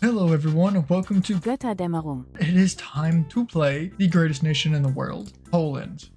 Hello everyone and welcome to Götterdämmerung. It is time to play the greatest nation in the world, Poland.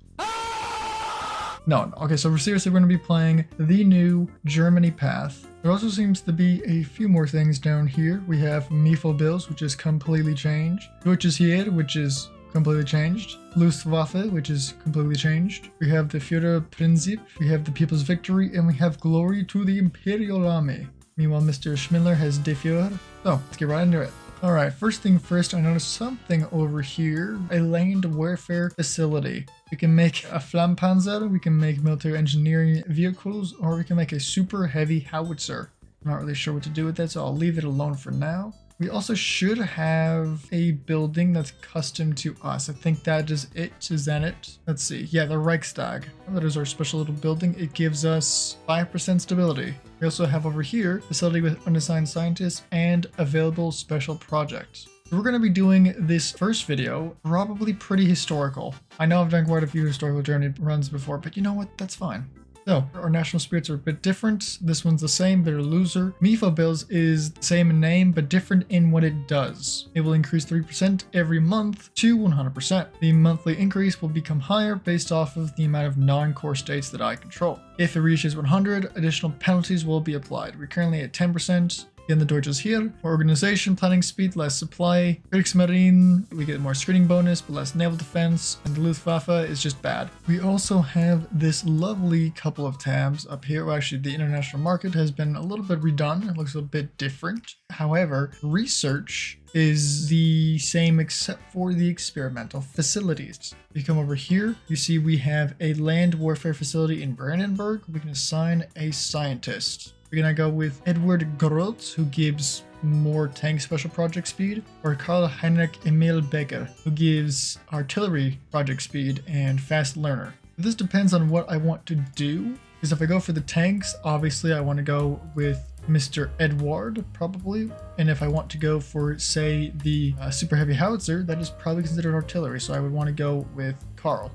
No, okay, so seriously we're going to be playing the new Germany path. There also seems to be a few more things down here. We have Bills, which is completely changed. Which is here, which is completely changed. Luftwaffe, which is completely changed. We have the Führerprinzip, we have the People's Victory, and we have Glory to the Imperial Army. Meanwhile, Mr. Schmidler has De Führer. So, let's get right into it. Alright, first thing first, I noticed something over here. A land warfare facility. We can make a Flammpanzer, we can make military engineering vehicles, or we can make a super heavy howitzer. I'm not really sure what to do with that, so I'll leave it alone for now. We also should have a building that's custom to us. I think that is it. Is that it? Let's see. Yeah, the Reichstag. That is our special little building. It gives us 5% stability. We also have over here facility with unassigned scientists and available special projects. We're going to be doing this first video probably pretty historical. I know I've done quite a few historical journey runs before, but you know what? That's fine. So, our national spirits are a bit different. This one's the same, Bitter Loser. Bills is the same in name, but different in what it does. It will increase 3% every month to 100%. The monthly increase will become higher based off of the amount of non-core states that I control. If it reaches 100, additional penalties will be applied. We're currently at 10%. Again, the Deutsch is here. More organization, planning speed, less supply. Kriegsmarine, we get more screening bonus, but less naval defense. And the Luftwaffe is just bad. We also have this lovely couple of tabs up here. Well, actually, the international market has been a little bit redone. It looks a bit different. However, research is the same except for the experimental facilities. If you come over here, you see we have a land warfare facility in Brandenburg. We can assign a scientist. We're gonna go with Edward Grotz, who gives more tank special project speed, or Karl Heinrich Emil Becker, who gives artillery project speed and fast learner. This depends on what I want to do, because if I go for the tanks, obviously I want to go with Mr. Edward, probably. And if I want to go for, say, the super heavy howitzer, that is probably considered artillery, so I would want to go with Karl.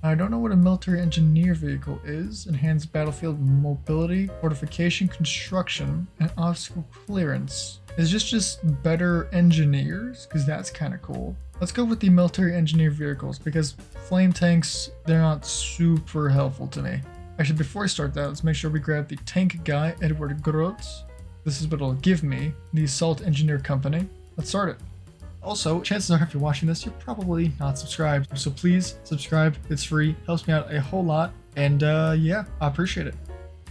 I don't know what a military engineer vehicle is. Enhanced battlefield mobility, fortification, construction, and obstacle clearance. Is this just better engineers? Because that's kind of cool. Let's go with the military engineer vehicles because flame tanks, they're not super helpful to me. Actually, before I start that, let's make sure we grab the tank guy, Edward Grotz. This is what it'll give me, the Assault Engineer Company. Let's start it. Also, chances are if you're watching this, you're probably not subscribed. So please subscribe. It's free. Helps me out a whole lot. And yeah, I appreciate it.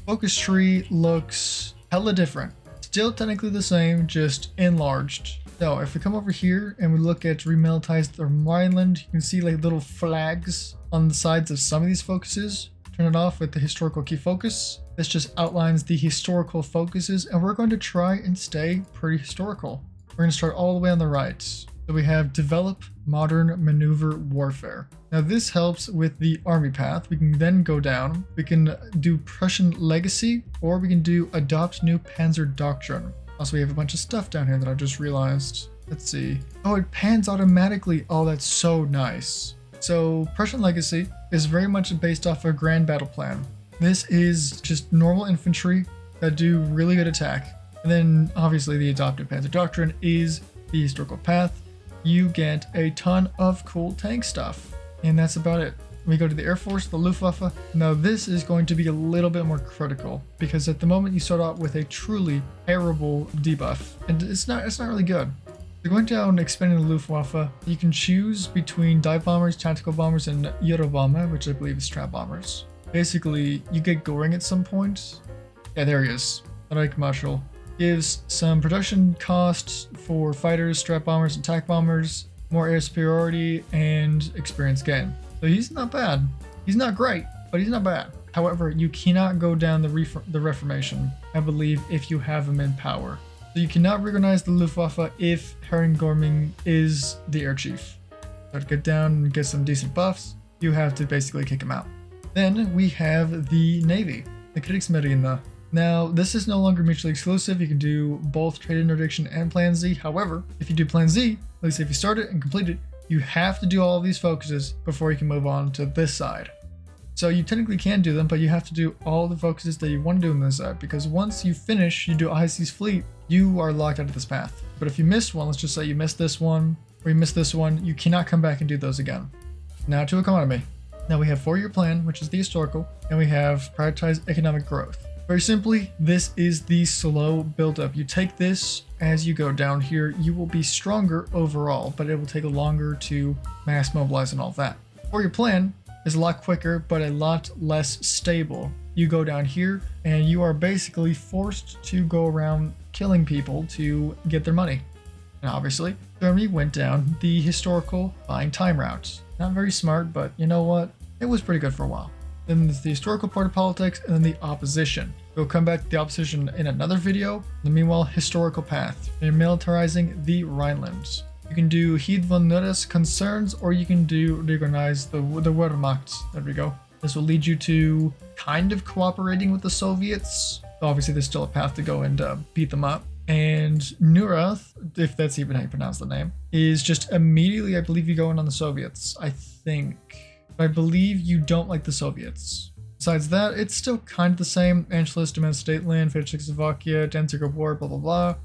Focus tree looks hella different. Still technically the same, just enlarged. So if we come over here and we look at remilitarized Rhineland, you can see like little flags on the sides of some of these focuses. Turn it off with the historical key focus. This just outlines the historical focuses, and we're going to try and stay pretty historical. We're going to start all the way on the right. So we have develop modern maneuver warfare. Now this helps with the army path. We can then go down. We can do Prussian legacy, or we can do adopt new panzer doctrine. Also, we have a bunch of stuff down here that I just realized. Let's see. Oh, it pans automatically. Oh, that's so nice. So Prussian legacy is very much based off a grand battle plan. This is just normal infantry that do really good attack. And then obviously the adopted panzer doctrine is the historical path. You get a ton of cool tank stuff. And that's about it. We go to the Air Force, the Luftwaffe. Now this is going to be a little bit more critical because at the moment you start out with a truly terrible debuff. And it's not really good. So going down and expanding the Luftwaffe, you can choose between dive bombers, tactical bombers, and Eurobomber, which I believe is trap bombers. Basically, you get Goring at some point. Yeah, there he is. Reich Marshal. Gives some production costs for fighters, strap bombers, and attack bombers, more air superiority, and experience gain. So he's not bad. He's not great, but he's not bad. However, you cannot go down the Reformation, I believe, if you have him in power. So you cannot recognize the Luftwaffe if Herrengarming is the air chief. So to get down and get some decent buffs, you have to basically kick him out. Then we have the Navy, the Kriegsmarine. Now, this is no longer mutually exclusive. You can do both trade interdiction and Plan Z. However, if you do Plan Z, at least if you start it and complete it, you have to do all of these focuses before you can move on to this side. So you technically can do them, but you have to do all the focuses that you want to do on this side, because once you finish, you do High Seas Fleet, you are locked out of this path. But if you missed one, let's just say you missed this one, or you missed this one, you cannot come back and do those again. Now to economy. Now we have 4-year plan, which is the historical, and we have prioritize economic growth. Very simply, this is the slow buildup. You take this as you go down here, you will be stronger overall, but it will take longer to mass mobilize and all that. 4-year plan is a lot quicker, but a lot less stable. You go down here and you are basically forced to go around killing people to get their money. And obviously, Germany went down the historical buying time route. Not very smart, but you know what? It was pretty good for a while. Then there's the historical part of politics, and then the opposition. We'll come back to the opposition in another video. In the meanwhile, historical path. You're militarizing the Rhineland. You can do Heed von Nurres concerns, or you can do organize the Wehrmacht. There we go. This will lead you to kind of cooperating with the Soviets. Obviously, there's still a path to go and beat them up. And Nurath, if that's even how you pronounce the name, is just immediately, I believe, you go in on the Soviets. I think. I believe you don't like the Soviets. Besides that, it's still kind of the same. Anschluss, Demand State Land, Czechoslovakia, Danziger War, blah, blah, blah.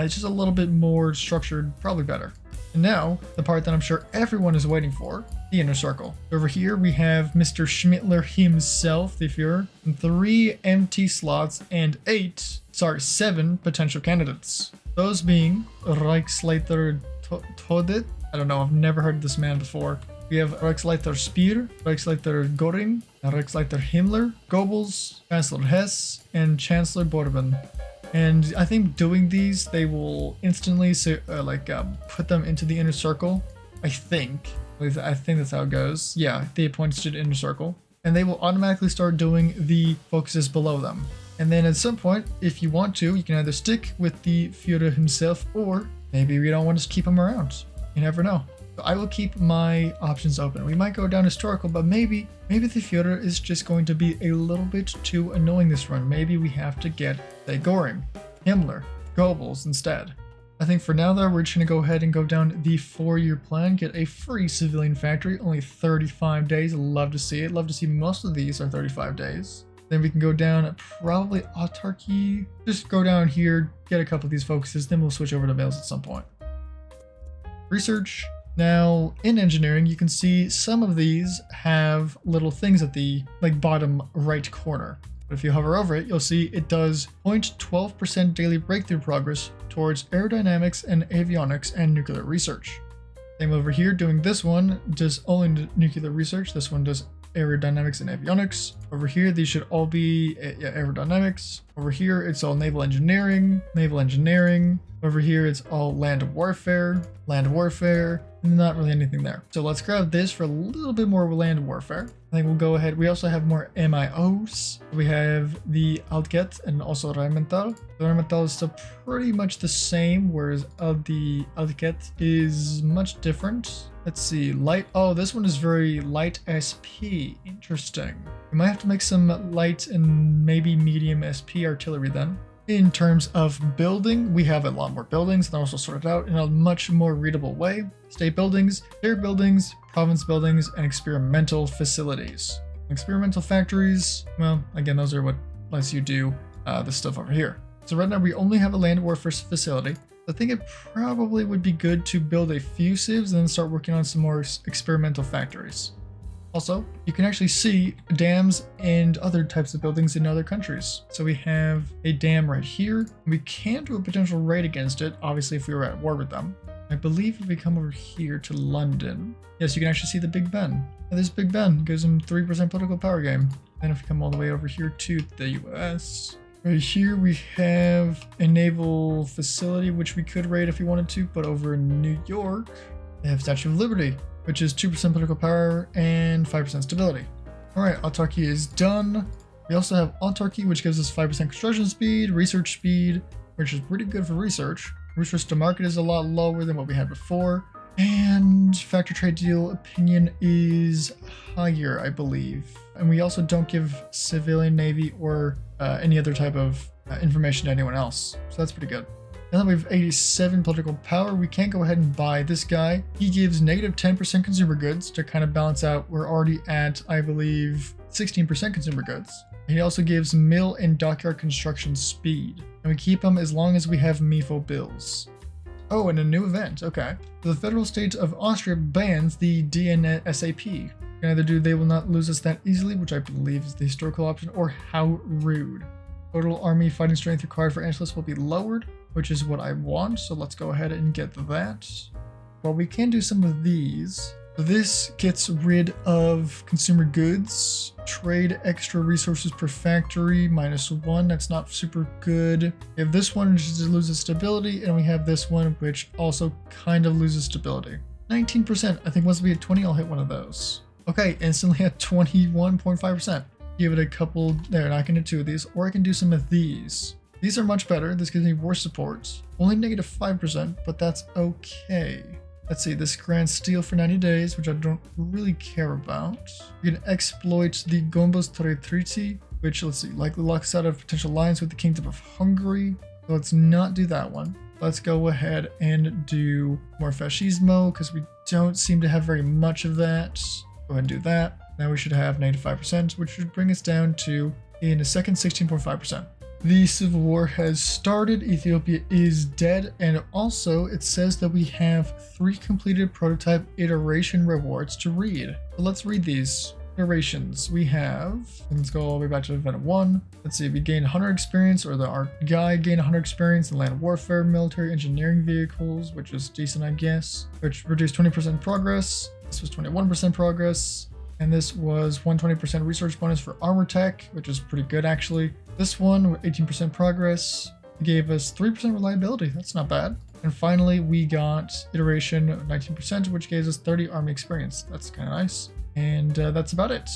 It's just a little bit more structured, probably better. And now, the part that I'm sure everyone is waiting for, the inner circle. Over here, we have Mr. Schmittler himself, the Führer, and 3 empty slots and 7 potential candidates. Those being Reichsleiter Todet. I don't know, I've never heard of this man before. We have Reichsleiter Speer, Reichsleiter Göring, Reichsleiter Himmler, Goebbels, Chancellor Hess, and Chancellor Bourbon. And I think doing these, they will instantly put them into the inner circle. I think that's how it goes. Yeah, they appoint to the inner circle, and they will automatically start doing the focuses below them. And then at some point, if you want to, you can either stick with the Führer himself, or maybe we don't want to keep him around. You never know. So I will keep my options open. We might go down historical, but maybe the Führer is just going to be a little bit too annoying this run. Maybe we have to get, say, Göring, Himmler, Goebbels instead. I think for now, though, we're just going to go ahead and go down the 4-year plan, get a free civilian factory, only 35 days. Love to see it. Love to see most of these are 35 days. Then we can go down probably autarky. Just go down here, get a couple of these focuses, then we'll switch over to males at some point. Research. Now, in engineering, you can see some of these have little things at the bottom right corner. But if you hover over it, you'll see it does 0.12% daily breakthrough progress towards aerodynamics and avionics and nuclear research. Same over here, doing this one does only nuclear research. This one does aerodynamics and avionics. Over here, these should all be aerodynamics. Over here, it's all naval engineering. Over here, it's all land warfare. Not really anything there. So let's grab this for a little bit more land warfare. I think we'll go ahead. We also have more MIOs. We have the Altget and also Rheinmetall. The Rheinmetall is still pretty much the same, whereas the Altget is much different. Let's see, light. Oh, this one is very light SP. Interesting. We might have to make some light and maybe medium SP artillery then. In terms of building, we have a lot more buildings, and they're also sorted out in a much more readable way. State buildings, tier buildings, province buildings, and experimental facilities. Experimental factories, well, again, those are what lets you do this stuff over here. So right now we only have a land warfare facility. I think it probably would be good to build a few civs and then start working on some more experimental factories. Also, you can actually see dams and other types of buildings in other countries. So we have a dam right here. We can do a potential raid against it, obviously if we were at war with them. I believe if we come over here to London, yes, you can actually see the Big Ben. And this Big Ben gives them 3% political power game. Then if we come all the way over here to the US, right here we have a naval facility, which we could raid if we wanted to, but over in New York, they have Statue of Liberty, which is 2% political power and 5% stability. All right, autarky is done. We also have autarky, which gives us 5% construction speed, research speed, which is pretty good for research. Research to market is a lot lower than what we had before. And factor trade deal opinion is higher, I believe. And we also don't give civilian navy or any other type of information to anyone else. So that's pretty good. Now that we have 87 political power, we can't go ahead and buy this guy. He gives negative 10% consumer goods to kind of balance out. We're already at, I believe, 16% consumer goods. He also gives mill and dockyard construction speed. And we keep them as long as we have MIFO bills. Oh, and a new event. Okay. The federal state of Austria bans the DNSAP. Either do they will not lose us that easily, which I believe is the historical option, or how rude. Total army fighting strength required for Anschluss will be lowered, which is what I want. So let's go ahead and get that. Well, we can do some of these. This gets rid of consumer goods, trade extra resources per factory, -1, that's not super good. We have this one, which just loses stability, and we have this one, which also kind of loses stability. 19%, I think once we hit 20, I'll hit one of those. Okay, instantly at 21.5%. Give it a couple, there, and I can do 2 of these, or I can do some of these. These are much better, this gives me war support. Only -5%, but that's okay. Let's see, this grants steel for 90 days, which I don't really care about. You can exploit the Gombos Treaty, which, let's see, likely locks out a potential alliance with the Kingdom of Hungary. So let's not do that one. Let's go ahead and do more fascismo, because we don't seem to have very much of that. Go ahead and do that. Now we should have -5%, which should bring us down to, in a second, 16.5%. The civil war has started, Ethiopia is dead, and also it says that we have 3 completed prototype iteration rewards to read. So let's read these iterations. We have, and let's go all the way back to event 1. Let's see, we gain 100 experience, or our guy gained 100 experience in land warfare, military engineering vehicles, which is decent, I guess, which reduced 20% progress. This was 21% progress. And this was 120% research bonus for armor tech, which is pretty good actually. This one, 18% progress, gave us 3% reliability. That's not bad. And finally, we got iteration of 19%, which gave us 30 army experience. That's kind of nice. And that's about it.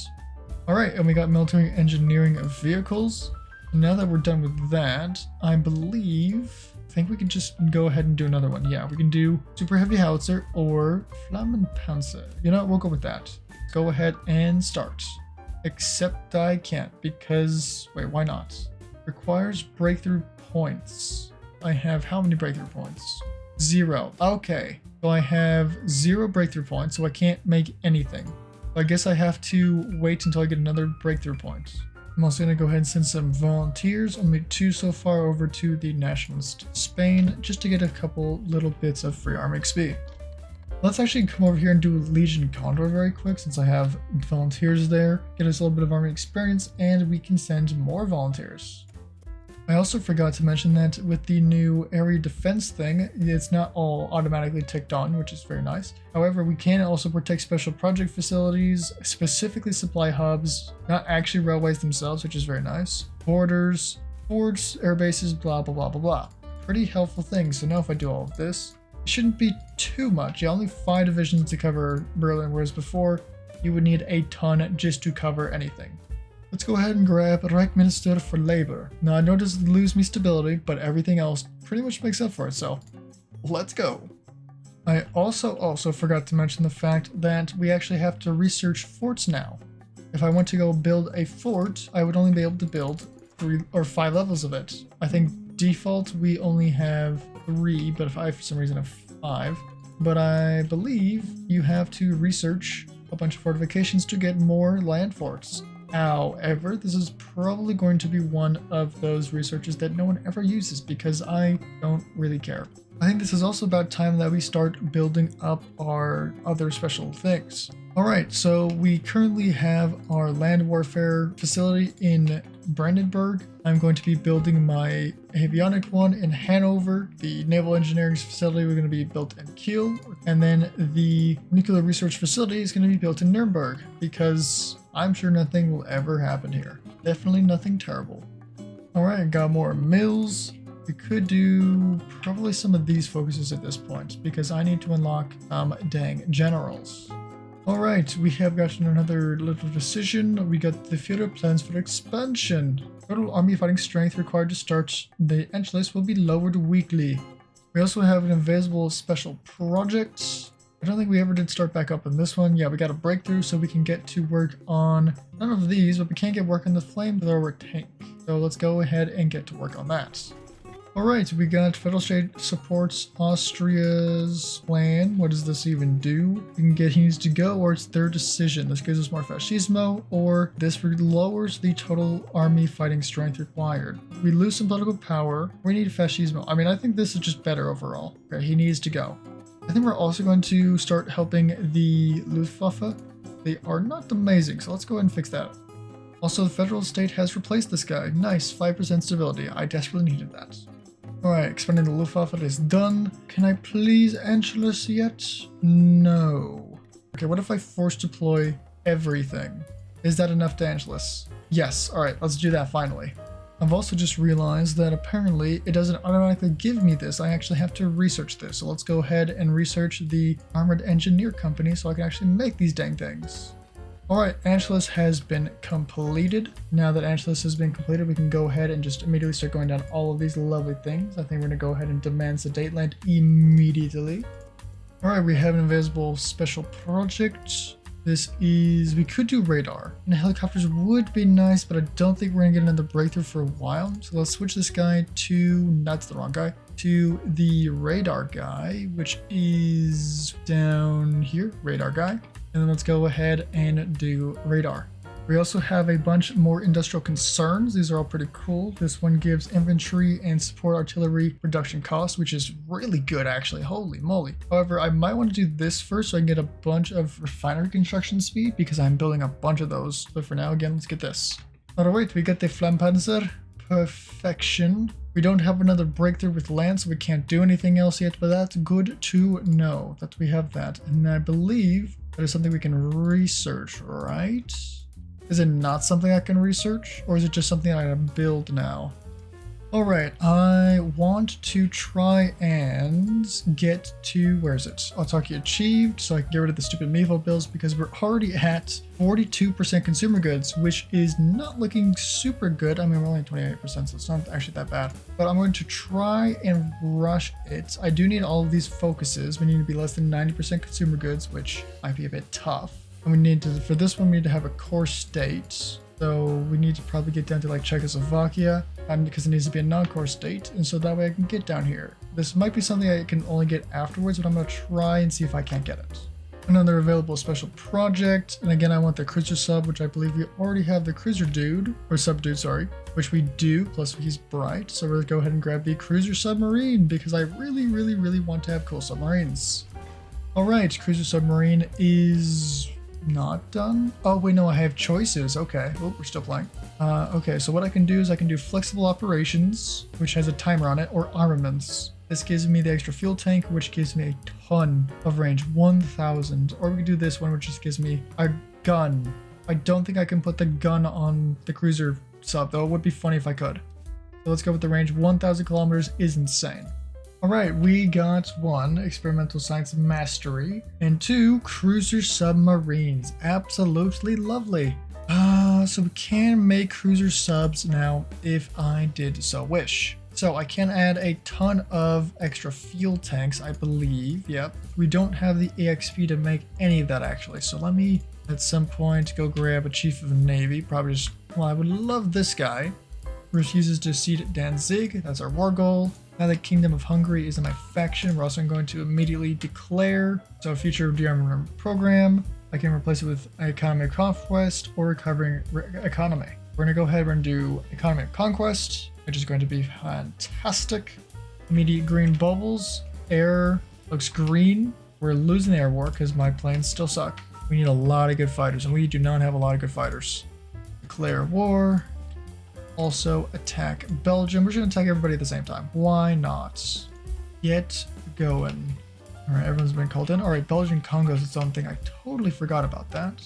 All right, and we got military engineering of vehicles. Now that we're done with that, I think we can just go ahead and do another one. Yeah, we can do super heavy howitzer or Flammenpanzer. You know what, we'll go with that. Go ahead and start. Except I can't because, wait, why not? Requires breakthrough points. I have how many breakthrough points? 0. Okay, so I have 0 breakthrough points, so I can't make anything. So I guess I have to wait until I get another breakthrough point. I'm also going to go ahead and send some volunteers, only 2 so far, over to the nationalist Spain, just to get a couple little bits of free army XP. Let's actually come over here and do Legion Condor very quick, since I have volunteers there. Get us a little bit of army experience, and we can send more volunteers. I also forgot to mention that with the new area defense thing, it's not all automatically ticked on, which is very nice. However, we can also protect special project facilities, specifically supply hubs, not actually railways themselves, which is very nice. Borders, forts, air bases, blah, blah, blah, blah, blah. Pretty helpful things. So now if I do all of this, it shouldn't be too much. Yeah, only 5 divisions to cover Berlin, whereas before you would need a ton just to cover anything. Let's go ahead and grab Reich Minister for Labor. Now I know this lose me stability, but everything else pretty much makes up for it, so let's go. I also forgot to mention the fact that we actually have to research forts now. If I want to go build a fort, I would only be able to build 3 or 5 levels of it. I think default we only have 3, but if I for some reason have 5. But I believe you have to research a bunch of fortifications to get more land forts. However, this is probably going to be one of those researches that no one ever uses because I don't really care. I think this is also about time that we start building up our other special things. Alright, so we currently have our land warfare facility in Brandenburg. I'm going to be building my avionic one in Hanover. The naval engineering facility we're going to be built in Kiel. And then the nuclear research facility is going to be built in Nuremberg because I'm sure nothing will ever happen here. Definitely nothing terrible. Alright, got more mills. We could do probably some of these focuses at this point because I need to unlock dang generals. Alright, we have gotten another little decision. We got the future plans for expansion. Total army fighting strength required to start the Anschluss will be lowered weekly. We also have an invisible special project. I don't think we ever did start back up on this one. Yeah, we got a breakthrough so we can get to work on none of these, but we can't get work on the flamethrower tank. So let's go ahead and get to work on that. Alright, we got federal state supports Austria's plan. What does this even do? We can get he needs to go, or it's their decision. This gives us more fascismo, or this lowers the total army fighting strength required. We lose some political power. We need fascismo. I mean, I think this is just better overall. Okay, he needs to go. I think we're also going to start helping the Luftwaffe. They are not amazing, so let's go ahead and fix that. Also, the federal state has replaced this guy. Nice, 5% stability. I desperately needed that. Alright, expanding the Luftwaffe is done. Can I please Angelus yet? No. Okay, what if I force deploy everything? Is that enough to Angelus? Yes, alright, let's do that finally. I've also just realized that apparently it doesn't automatically give me this. I actually have to research this. So let's go ahead and research the Armored Engineer Company so I can actually make these dang things. Alright, Angelus has been completed. Now that Angelus has been completed, we can go ahead and just immediately start going down all of these lovely things. I think we're going to go ahead and demand Sedate Land immediately. Alright, we have an invisible special project. This is, we could do radar. And helicopters would be nice, but I don't think we're going to get another breakthrough for a while. So let's switch this guy to, that's the wrong guy, to the radar guy, which is down here, radar guy. And then let's go ahead and do radar. We also have a bunch more industrial concerns. These are all pretty cool. This one gives infantry and support artillery production costs, which is really good actually. Holy moly. However, I might want to do this first so I can get a bunch of refinery construction speed because I'm building a bunch of those. But for now, again, let's get this. Alright, we got the Flammpanzer. Perfection. We don't have another breakthrough with land, so we can't do anything else yet, but that's good to know that we have that. And I believe that is something we can research, right? Is it not something I can research, or is it just something I can build now? Alright, I want to try and get to, where is it? Autarky achieved, so I can get rid of the stupid Mevo bills because we're already at 42% consumer goods, which is not looking super good. I mean, we're only 28%, so it's not actually that bad. But I'm going to try and rush it. I do need all of these focuses. We need to be less than 90% consumer goods, which might be a bit tough. And we need to, for this one, we need to have a core state. So we need to probably get down to like Czechoslovakia because it needs to be a non-core state. And so that way I can get down here. This might be something I can only get afterwards, but I'm going to try and see if I can't get it. Another available special project. And again, I want the cruiser sub, which I believe we already have the cruiser dude, or sub dude, sorry, which we do. Plus he's bright. So we're going to go ahead and grab the cruiser submarine because I really, really, really want to have cool submarines. All right, cruiser submarine is not done. Oh wait, no, I have choices. Okay. Oh, we're still playing. Okay, so what I can do is I can do flexible operations, which has a timer on it, or armaments. This gives me the extra fuel tank, which gives me a ton of range, 1000. Or we could do this one, which just gives me a gun. I don't think I can put the gun on the cruiser sub, though. It would be funny if I could. So let's go with the range. 1000 kilometers is insane. Alright, we got 1, experimental science mastery, and 2, cruiser submarines. Absolutely lovely. So we can make cruiser subs now if I did so wish. So I can add a ton of extra fuel tanks, I believe. Yep. We don't have the EXP to make any of that actually. So let me at some point go grab a chief of the navy. Probably just, well, I would love this guy. Refuses to cede Danzig. That's our war goal. Now the Kingdom of Hungary is in my faction. We're also going to immediately declare. So future de-armament program. I can replace it with economy of conquest or recovering economy. We're going to go ahead and do economy of conquest, which is going to be fantastic. Immediate green bubbles. Air looks green. We're losing the air war because my planes still suck. We need a lot of good fighters, and we do not have a lot of good fighters. Declare war. Also attack Belgium. We're just going to attack everybody at the same time. Why not? Get going. Alright, everyone's been called in. Alright, Belgian Congo is its own thing. I totally forgot about that.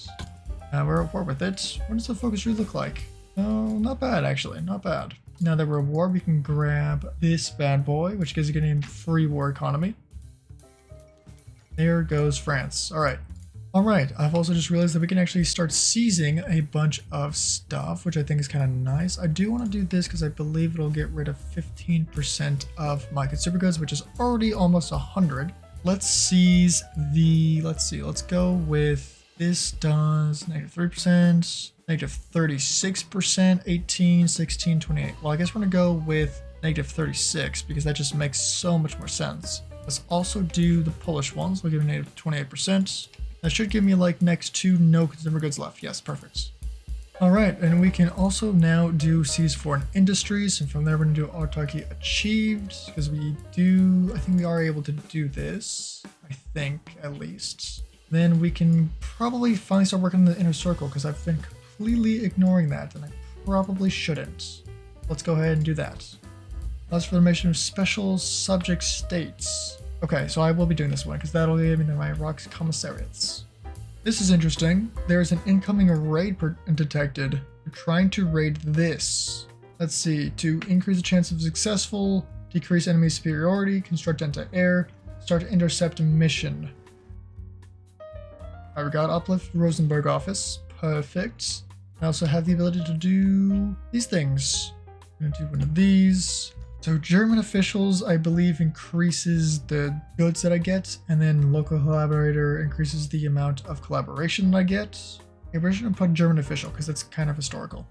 We're at war with it. What does the focus tree look like? Oh, not bad actually. Not bad. Now that we're at war, we can grab this bad boy, which gives you a free war economy. There goes France. Alright. Alright, I've also just realized that we can actually start seizing a bunch of stuff, which I think is kind of nice. I do want to do this because I believe it'll get rid of 15% of my consumer goods, which is already almost 100. Let's seize the, let's go with, this does -3%, -36%, 18, 16, 28. Well, I guess we're going to go with -36 because that just makes so much more sense. Let's also do the Polish ones. We'll give it -28%. That should give me like next to no consumer goods left. Yes, perfect. All right, and we can also now do seize foreign industries, and from there we're gonna do autarky achieved because I think we are able to do this. I think at least. Then we can probably finally start working in the inner circle because I've been completely ignoring that, and I probably shouldn't. Let's go ahead and do that. That's for the mission of special subject states. Okay, so I will be doing this one because that'll give me my rocks commissariats. This is interesting. There's an incoming raid detected. We're trying to raid this. Let's see. To increase the chance of successful, decrease enemy superiority, construct anti-air, start to intercept a mission. Alright, we got uplift Rosenberg office. Perfect. I also have the ability to do these things. I'm gonna do one of these. So German officials, I believe, increases the goods that I get, and then local collaborator increases the amount of collaboration that I get. Okay, we're just gonna put German official because it's kind of historical.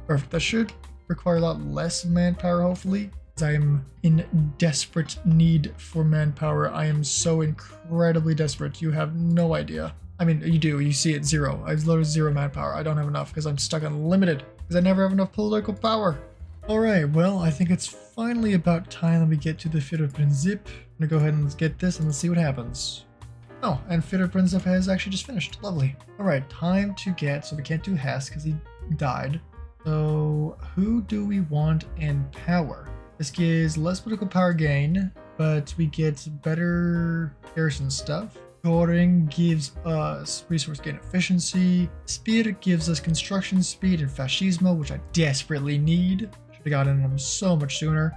Perfect. That should require a lot less manpower, hopefully, because I am in desperate need for manpower. I am so incredibly desperate. You have no idea. I mean, you do. You see it 0. I've loaded 0 manpower. I don't have enough because I'm stuck on limited because I never have enough political power. Alright, well, I think it's finally about time that we get to the Führerprinzip. I'm gonna go ahead and let's get this and let's see what happens. Oh, and Führerprinzip has actually just finished. Lovely. Alright, time to get, so we can't do Hess because he died. So, who do we want in power? This gives less political power gain, but we get better garrison stuff. Goring gives us resource gain efficiency. Speed gives us construction speed and fascismo, which I desperately need. Should have gotten them so much sooner.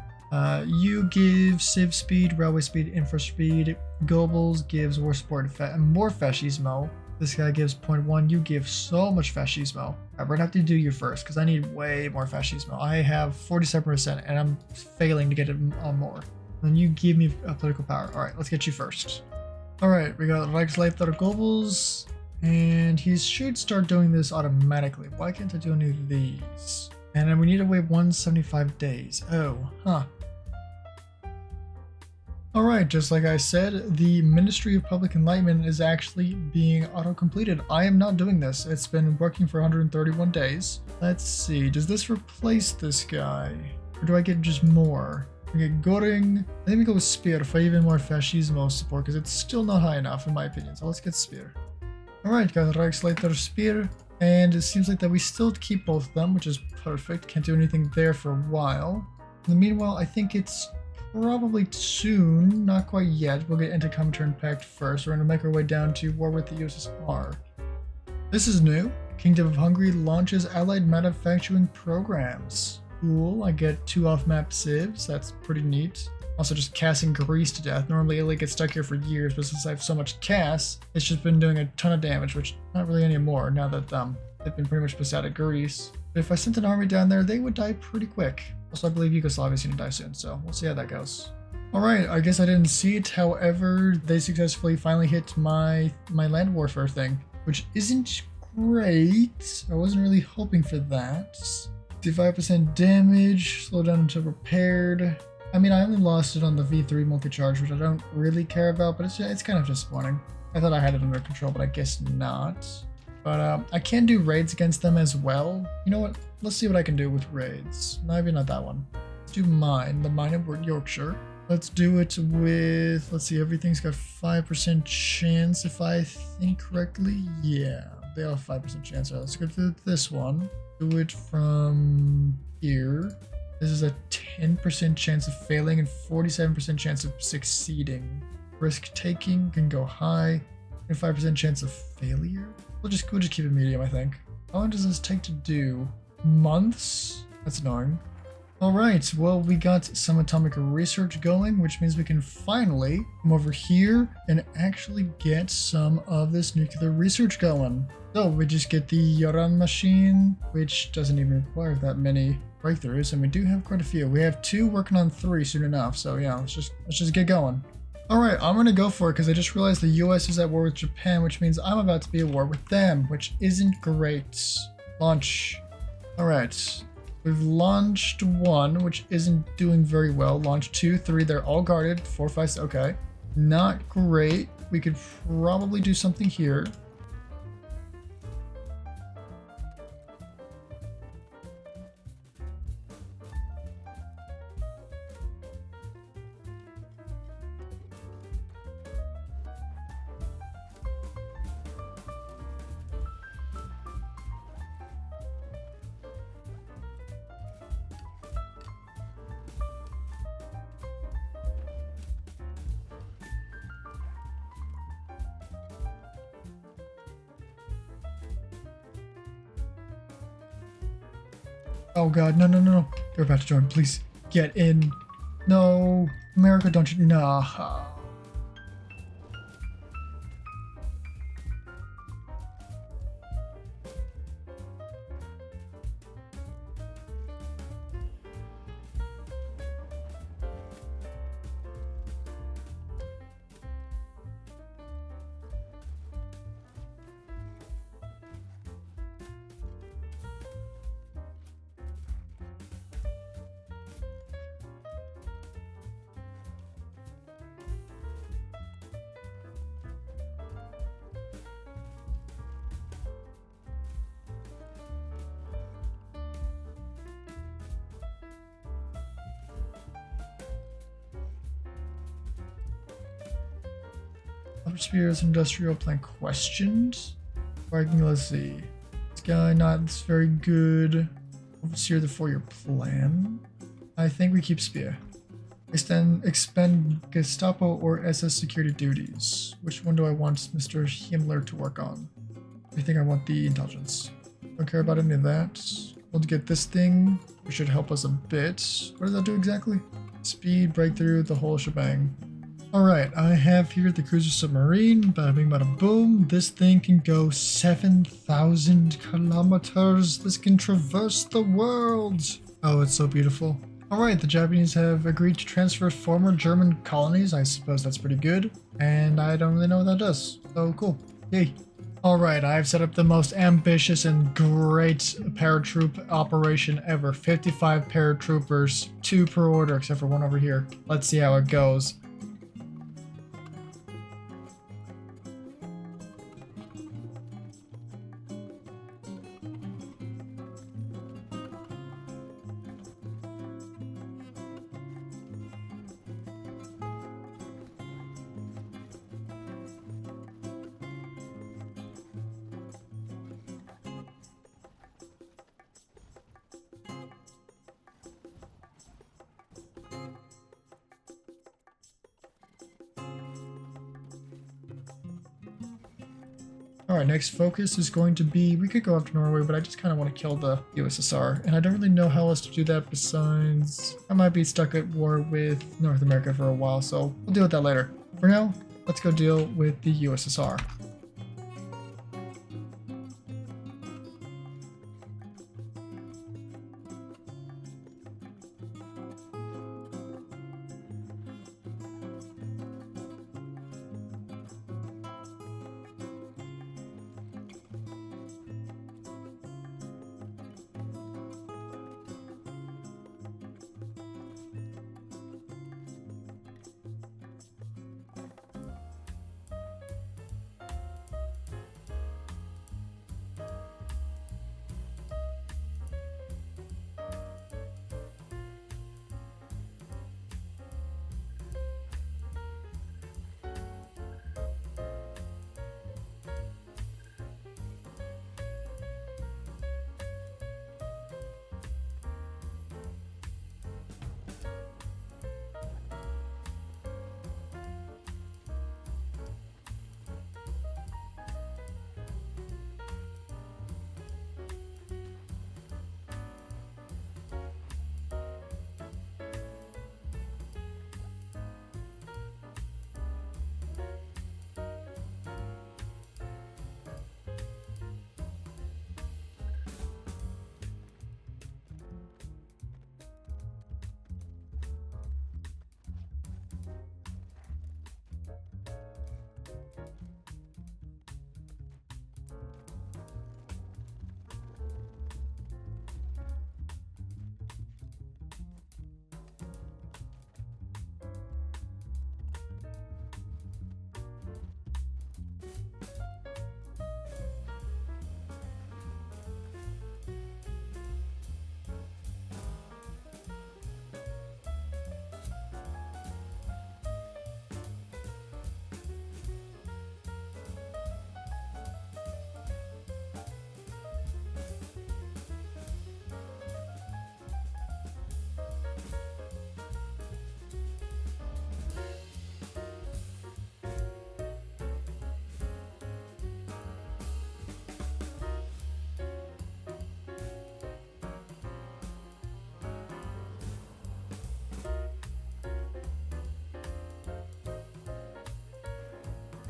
You give civ speed, railway speed, infra speed. Goebbels gives war support and more fascismo. This guy gives 0.1. You give so much fascismo. We're gonna have to do you first because I need way more fascismo. I have 47% and I'm failing to get it on more. Then you give me a political power. All right, let's get you first. All right, we got Reichsleiter Goebbels, and he should start doing this automatically. Why can't I do any of these? And then we need to wait 175 days. Oh, huh. Alright, just like I said, the Ministry of Public Enlightenment is actually being auto-completed. I am not doing this. It's been working for 131 days. Let's see, does this replace this guy? Or do I get just more? We get Göring. I think we go with Speer for even more fascismo support because it's still not high enough in my opinion. So let's get Speer. Alright, got Reichsleiter Speer. And it seems like that we still keep both of them, which is perfect. Can't do anything there for a while. In the meanwhile, I think it's probably soon, not quite yet. We'll get into Comintern Pact first. We're going to make our way down to war with the USSR. This is new. Kingdom of Hungary launches allied manufacturing programs. Cool. I get 2 off-map civs. That's pretty neat. Also just casting Greece to death. Normally Italy gets stuck here for years, but since I have so much CAS, it's just been doing a ton of damage, which not really anymore now that they've been pretty much pissed out of Greece. But if I sent an army down there, they would die pretty quick. Also, I believe Yugoslavia is going to die soon, so we'll see how that goes. Alright, I guess I didn't see it. However, they successfully finally hit my land warfare thing, which isn't great. I wasn't really hoping for that. 55% damage, slow down until repaired. I mean, I only lost it on the V3 multi-charge, which I don't really care about, but it's kind of disappointing. I thought I had it under control, but I guess not. But I can do raids against them as well. You know what? Let's see what I can do with raids. Maybe not that one. Let's do mine, the mine of Yorkshire. Let's do it with, let's see, everything's got 5% chance if I think correctly. Yeah, they all have 5% chance. All right, let's go to this one. Do it from here. This is a 10% chance of failing and 47% chance of succeeding. Risk taking can go high. 25% chance of failure. We'll just keep it medium, I think. How long does this take to do? Months? That's annoying. Alright, well, we got some atomic research going, which means we can finally come over here and actually get some of this nuclear research going. So we just get the Yaran machine, which doesn't even require that many breakthroughs, and we do have quite a few. We have 2 working on 3 soon enough, so yeah, let's just get going. Alright, I'm gonna go for it because I just realized the US is at war with Japan, which means I'm about to be at war with them, which isn't great. Launch. Alright. We've launched 1, which isn't doing very well. Launched 2, 3, they're all guarded. 4, 5, 6, okay. Not great. We could probably do something here. Oh god, no, no, no, no. They're about to join. Please, get in. No. America, don't you? Nah. Spears industrial plan questioned. Let's see. This guy not very good. Overseer the 4-year plan. I think we keep Spear. Expend Gestapo or SS security duties. Which one do I want Mr. Himmler to work on? I think I want the intelligence. Don't care about any of that. We'll get this thing, which should help us a bit. What does that do exactly? Speed, breakthrough, the whole shebang. Alright, I have here the cruiser submarine. Bada bing, bada boom. This thing can go 7,000 kilometers. This can traverse the world. Oh, it's so beautiful. Alright, the Japanese have agreed to transfer former German colonies. I suppose that's pretty good. And I don't really know what that does. So cool. Yay. Alright, I've set up the most ambitious and great paratroop operation ever. 55 paratroopers, 2 per order, except for 1 over here. Let's see how it goes. Alright, next focus is going to be, we could go after Norway, but I just kind of want to kill the USSR, and I don't really know how else to do that besides, I might be stuck at war with North America for a while, so we'll deal with that later. For now, let's go deal with the USSR.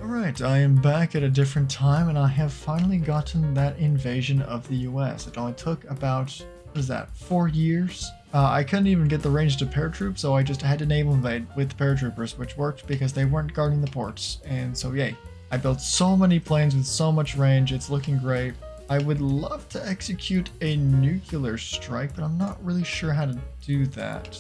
Alright, I am back at a different time and I have finally gotten that invasion of the US. It only took about, what is that, 4 years? I couldn't even get the ranged to paratroops, so I just had to naval invade with paratroopers, which worked because they weren't guarding the ports. And so yay. I built so many planes with so much range, it's looking great. I would love to execute a nuclear strike, but I'm not really sure how to do that.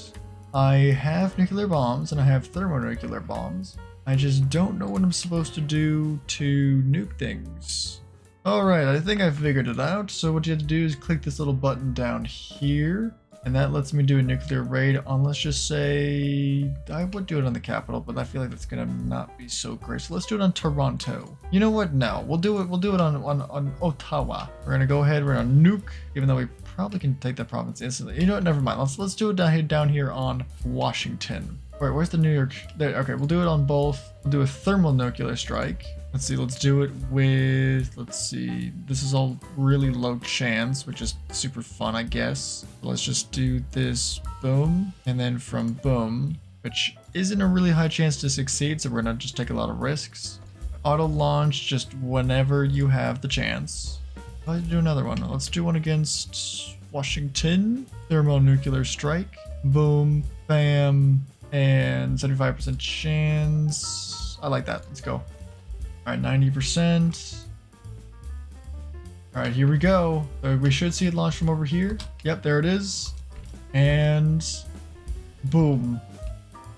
I have nuclear bombs and I have thermonuclear bombs. I just don't know what I'm supposed to do to nuke things. Alright, I think I figured it out. So what you have to do is click this little button down here. And that lets me do a nuclear raid on, let's just say, I would do it on the capital, but I feel like that's gonna not be so great. So let's do it on Toronto. You know what? No, we'll do it on Ottawa. We're gonna go ahead, we're gonna nuke, even though we probably can take that province instantly. You know what? Never mind. Let's do it down here on Washington. Wait, where's the New York? There. Okay, we'll do it on both. We'll do a thermonuclear strike. Let's see. Let's do it with. Let's see. This is all really low chance, which is super fun, I guess. Let's just do this. Boom, and then from boom, which isn't a really high chance to succeed, so we're gonna just take a lot of risks. Auto launch just whenever you have the chance. Let's do another one. Let's do one against Washington. Thermonuclear strike. Boom, bam. And 75% chance. I like that. Let's go. All right, 90%. All right, here we go. We should see it launch from over here. Yep, there it is. And boom.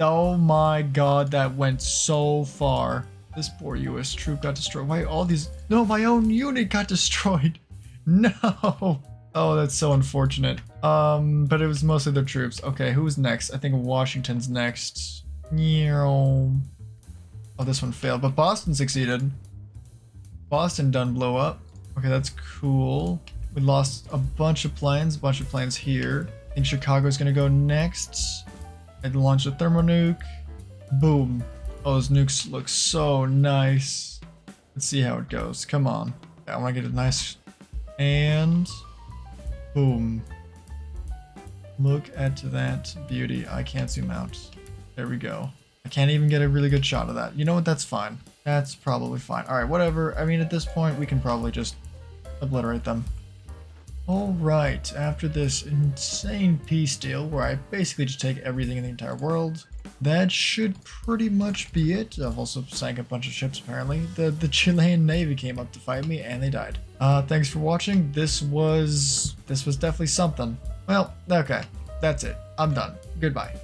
Oh my God, that went so far. This poor US troop got destroyed. Why all these? No, my own unit got destroyed. No. Oh, that's so unfortunate. But it was mostly their troops. Okay, who's next? I think Washington's next. Oh, this one failed, but Boston succeeded. Boston done blew up. Okay, that's cool. We lost a bunch of planes here. I think Chicago's gonna go next. I'd launch a thermonuke. Boom. Oh, those nukes look so nice. Let's see how it goes. Come on. I wanna get a nice, and boom. Look at that beauty. I can't zoom out. There we go. I can't even get a really good shot of that. You know what? That's fine. That's probably fine. All right, whatever. I mean, at this point, we can probably just obliterate them. All right. After this insane peace deal where I basically just take everything in the entire world, that should pretty much be it. I've also sank a bunch of ships, apparently. The Chilean Navy came up to fight me, and they died. Thanks for watching. This was definitely something. Well, okay. That's it. I'm done. Goodbye.